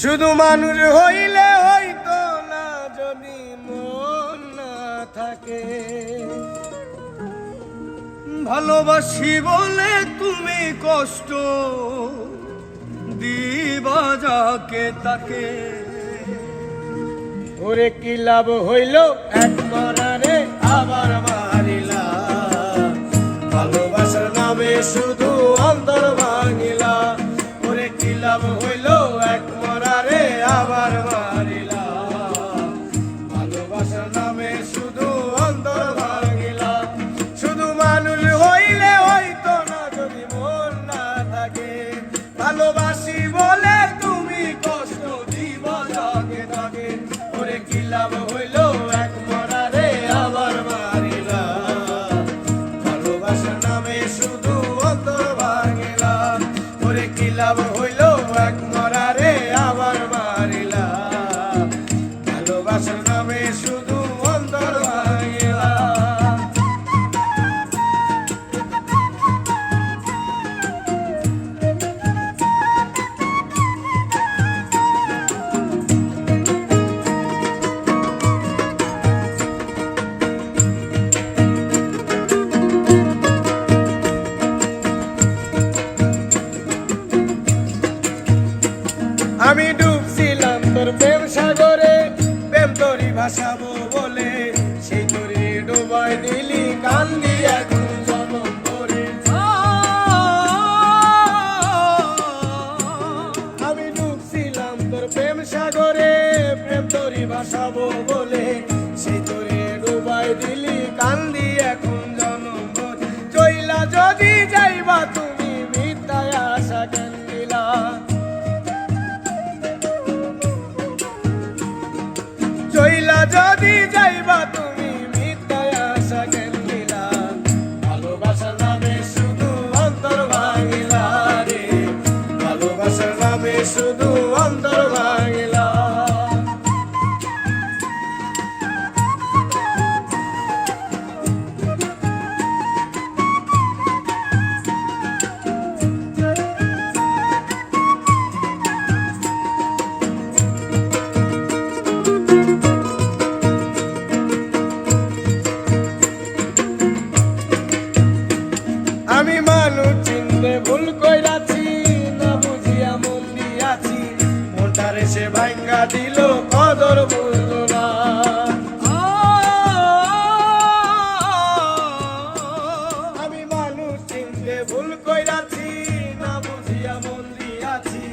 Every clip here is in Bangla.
শুধু মানুষ হইলে হইতো না যদি মন না থাকে। ভালোবাসি বলে তুমি কষ্ট দিবা যাকে তাকে। ওরে কি লাভ হইল এক মরারে আবার মারিলা, ভালোবাসার নামে শুধু অন্তর ভাঙিলা। ওরে কি লাভ হইল এক মরারে আবার মারিলা, ভালোবাসার নামে শুধু অন্তর ভাঙিলা। শুধু মানুষ হইলে হইতো না যদি মন না থাকে। ভালোবাসি বলে তুমি কষ্ট দিবা যাকে তাকে। ওরে কি লাভ হইল এক মরারে আবার মারিলা, ভালোবাসার নামে শুধু অন্তর ভাঙিলা। ওরে কি লাভ হইল এক মরারে আবার মারিলা, ভালোবাসার নামে শুধু অন্তর ভাঙিলা। আমি ডুবছিলাম তোর প্রেম সাগরে, প্রেম তোরই ভাসাবো বলে, সেই তোরে ডুবাই দিলি কান্দি এখন জনম করে। আমি ডুবছিলাম তোর প্রেম সাগরে, প্রেম তোরই ভাসাবো বলে, সেই তোরে ডুবাই দিলি কান্দি এখন জনম করে। চইলা যদি যাইবা তুমি মিথ্যায় আশা কেন দিলা, চইলা যদি যাইবা তুমি মিথ্যায় আশা কেন দিলা। ভালোবাসার নামে শুধু অন্তর ভাঙিলা রে, ভালোবাসার নামে শুধু অন্তর ভাঙিলা। আমি মানুষ চিনতে ভুল কইরাছি, না বুঝিয়া মন দিয়াছি, মনটারে সে ভাঙ্গা দিল কদর বুঝল না। আমি মানুষ চিনতে ভুল কইরাছি, না বুঝিয়া মন দিয়াছি,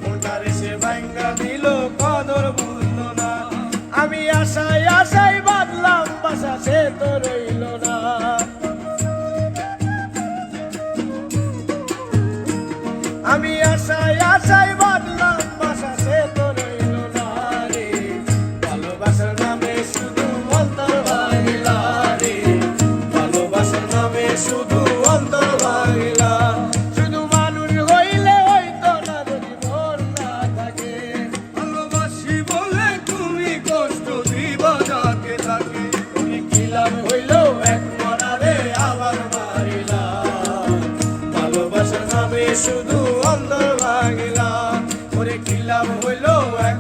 মনটারে সে ভাঙ্গা দিল কদর বুঝল না। আমি আশায় আশায় বাঁধলাম বাসা, সে তো রইল না। আমি আশায় আশায় বাঁধলাম বাসা, সে তো রইল না রে। ভালোবাসার নামে শুধু অন্তর ভাঙিলা রে, ভালোবাসার নামে শুধু অন্তর ভাঙিলা। শুধু মানুষ হইলে হইতো না যদি মন না থাকে। ভালোবাসি বলে তুমি কষ্ট দিবা যাকে তাকে। তুমি কি লাভ হইল এক মরারে আবার মারিলা, ভালোবাসার নামে শুধু অন্তর ভাঙিলা। ওরে কি লাভ হইল এক